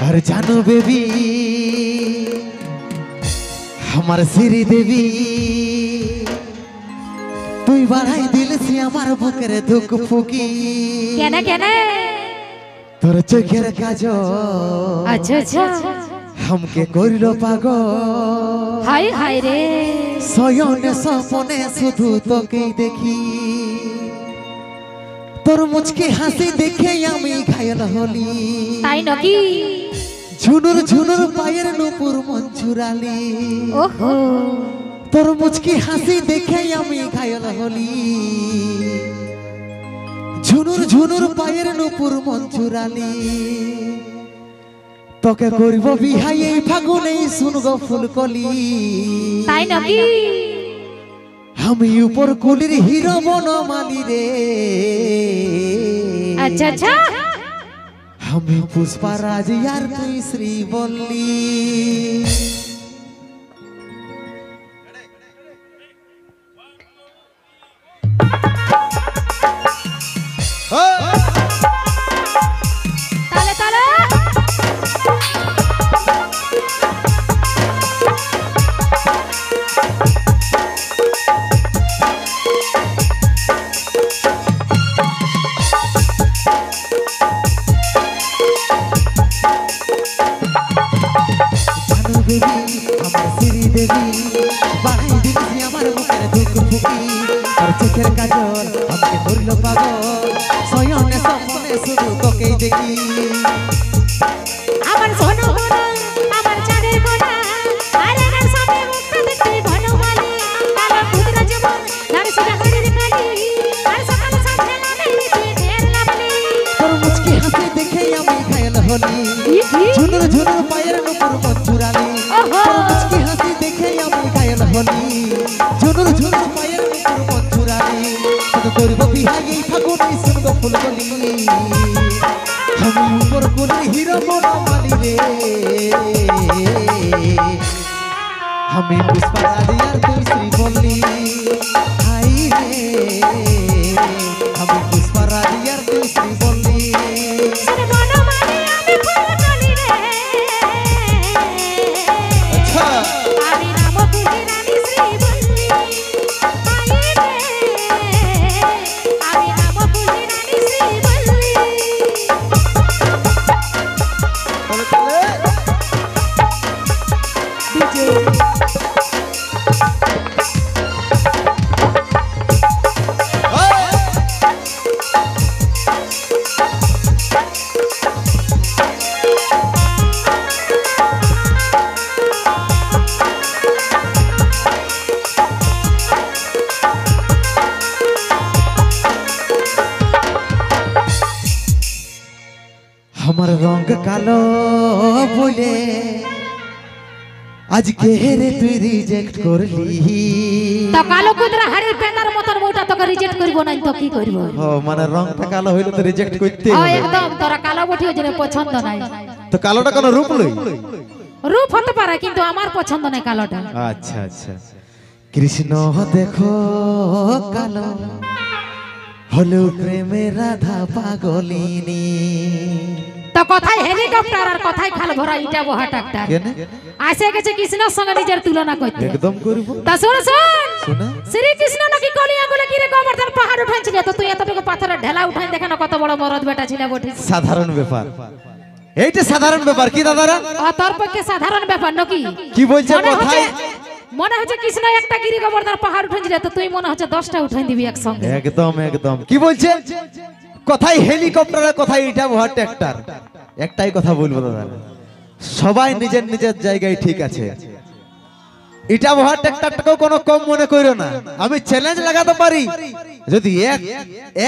আর জানো বেবি আমার শ্রী দেবী তুই বাড়াই দিলছি আমার বুকের দুঃখ ফুকি কেন কেন তোর চোখের কাজল আচ্ছা আচ্ছা हमके করিল পাগল হাই হাই রে শয়নে স্বপ্নে শুধু তোকেই দেখি তোর মুচকি হাসি দেখে আমি ঘায়ল হলি তাই নাকি ঝুনুর ঝুনুর পায়ের নূপুর মঞ্জুরালি ওহো তোর মুচকি হাসি দেখে আমি ঘায়ল হলি ঝুনুর ঝুনুর পায়ের নূপুর মঞ্জুরালি তোকে করব বিহাই এই ফাগুনে শুনগো ফুলকলি তাই নাকি আমি উপর কুলির হিরো বনমালী রে আচ্ছা আচ্ছা আমি পুষ্পারাজ আর তুই শ্রীবল্লী তালে তালে আমার শ্রী দেবী বাড়াই দিচ্ছি আমার বুকের দুঃখ ফুকি তোর চোখের কাজল আমাকে ধরল পাগল শয়নে স্বপ্নে শুধু তোকেই দেখি আমার সোনা মোনা আমার চাঁদের কোনা আরে গান সামনে মুখটা দেখতে বনমালী কালো কুদরা জীবন নারসিনা হরির কালি আর সকাল সন্ধ্যা লাগে ঢের লাভলি তোর মুচকি হাসি দেখে আমি ঘায়ল হলি ঝুনুর ঝুনুর পায়ের নূপুর মঞ্জুরালি তোর মুচকি হাসি দেখে আমি ঘায়ল হলি ঝুনুর ঝুনুর পায়ের নূপুর মঞ্জুরালি তোকে করব বিহাই এই ফাগুনে শুনগো ফুলকলি আমি উপর কুলির হিরো বনমালী রে আমি পুষ্পারাজ আর তুই শ্রীবল্লী হাই রে আমি পুষ্পারাজ আর তুই শ্রীবল্লী শুনে বনমালী আমি ফুলকলি রে আচ্ছা আমি রামপুরি রানী শ্রীবল্লী হাই রে আমি রামপুরি রানী শ্রীবল্লী আমার রং কালো বলে আজকে রে তুই রিজেক্ট করলি তো কালো কুদরা হাড়ির পেঁদার মতন মোটা তোকে রিজেক্ট করব না তো কি করব ও মানে রংটা কালো হইলো তো রিজেক্ট করতে ও হবে একদম তোরা কালো বটি ওই জন্য পছন্দ নাই তো কালোটা কোন রূপ লই রূপ হতে পারে কিন্তু আমার পছন্দ নাই কালোটা আচ্ছা আচ্ছা কৃষ্ণ দেখো কালো হলো প্রেমে রাধা পাগলিনী তো কথাই হেলিকপ্টার আর কথাই খাল ভরা ইটা বহা ট্রাক্টর কেন আসে গেছে কৃষ্ণের সঙ্গে নিজের তুলনা করতে একদম করব তা শুন শুন শোনা শ্রী কৃষ্ণ নাকি কলিয়া বলে কি রে গোবর্ধন পাহাড় উঠাইছিল তো তুই এতটুকু পাথরের ঢেলা উঠাই দেখানো কত বড় মরদ বেটা ছিল বটে সাধারণ ব্যাপার এইটা সাধারণ ব্যাপার কি দাদারা ও তোর পক্ষে সাধারণ ব্যাপার নাকি কি বলছে কথাই মনে হচ্ছে কৃষ্ণ একটা গিরি গোবর্ধন পাহাড় উঠাইছিল তো তুই মনে হচ্ছে 10টা উঠাই দিবি একসঙ্গে একদম একদম কি বলছে কথাই হেলিকপ্টারের কথাই এটা বড় ট্রাক্টর একটাই কথা বলবো দাদা সবাই নিজের নিজের জায়গায় ঠিক আছে এটা বড় ট্রাক্টরটাকেও কোনো কম মনে কইরো না আমি চ্যালেঞ্জ লাগাতে পারি যদি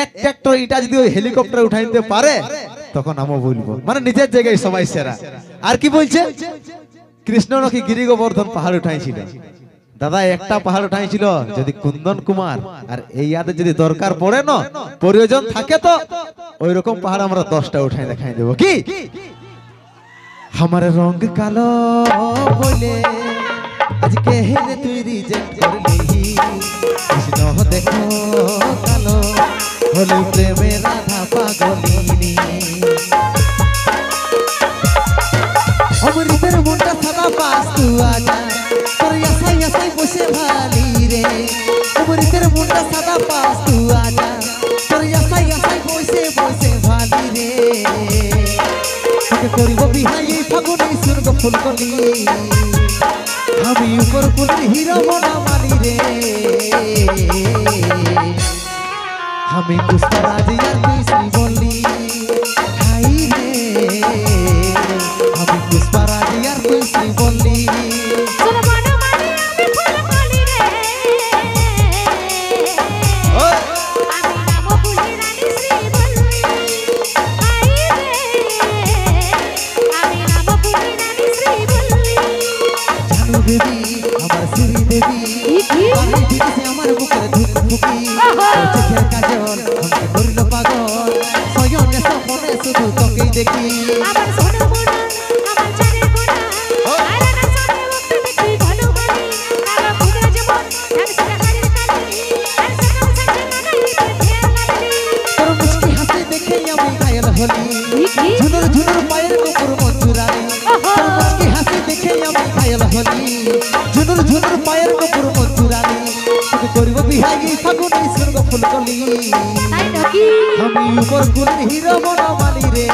এক ট্রাক্টর এটা যদি ওই হেলিকপ্টার উঠাইতে পারে তখন আমি বলবো মানে নিজের জায়গায় সবাই সেরা আর কি বলছে কৃষ্ণ নাকি গিরি গোবর্ধন পাহাড় উঠাইছিল দাদা একটা পাহাড় উঠাইছিল যদি কুন্দন কুমার আর এই ইয়াতে যদি দরকার পড়ে না প্রয়োজন থাকে তো ওই রকম পাহাড় আমরা 10টা উঠাই দেখাই দেব কি আমার রং কালো বলে আজকে হেলে তুই রিজেক্ট করলি কৃষ্ণ দেখো কালো হলো প্রেমে রাধা পাগলিনী অমৃতের মনটা সাদা পাস তু আজা তোর আশাই আশাই বসে ভালি রে অমৃতের মনটা সাদা পাস তু আজা তোর আশাই আশাই বসে বসে ভালি রে তোকে করিব বিহাই এই ফাগুনে সুরগ ফুলকলি আমি উপর কুলির হিরো বনমালি রে আমি পুষ্পরাজ আর তুই শ্রীবল্লী হাই রে আমি পুষ্পরাজ আর তুই শ্রীবল্লী তোর বনমালী আমি ফুলকলি রে আমি নাম ফুলি রানী শ্রীবল্লী হাই রে আমি নাম ফুলি রানী শ্রীবল্লী জানু দেবী আমার শ্রী দেবী পানি দিয়েছে আমার বুকের ধুকপুকি চোখের কাজল আমাকে ধরিল পাগল সয়নে সপনে শুধু তোকেই দেখি আমার সোনা মোনা আমার চাঁদের কোনা আরে না সামনে মুখটা দেখি বনমালী কালো কুদরা জীবন ধানসি হাড়ির কালি আর সকাল সকাল লাগাইতে ফের লাগলি তোর মুস্কি হাসি দেখে আমি ঘায়ল হলি ঝুনুর ঝুনুর পায়ের কুকুর মঞ্জুরানি তোর মুস্কি হাসি দেখে আমি ঘায়ল হলি ঝুনুর ঝুনুর পায়ের কুকুর মঞ্জুরানি তোকে করিব বিহাই ফাগুনে সুরগ ফুলকলি তাই নাকি আমি উপর কুলির হিরো বনমালী রে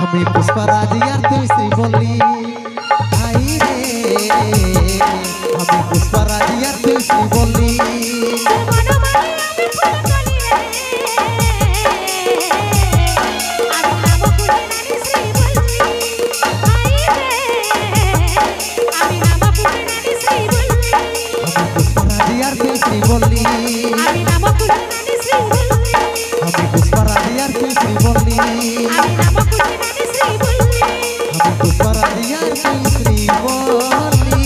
আমি পুষ্পরাজ আর তুই শ্রীবল্লী হাই রে আমি পুষ্পরাজ আর তুই শ্রীবল্লী তোর বনমালী আমি ফুলকলি রে আমি নাম ফুলি রানী শ্রীবল্লী হাই রে আমি নাম ফুলি রানী শ্রীবল্লী আমি পুষ্পরাজ আর তুই শ্রীবল্লী আমি নাম ফুলি রানী শ্রীবল্লী আমি পুষ্পরাজ আর তুই শ্রীবল্লী আমি নাম ফুলি রানী শ্রীবল্লী আমি পুষ্পরাজ আর তুই শ্রীবল্লী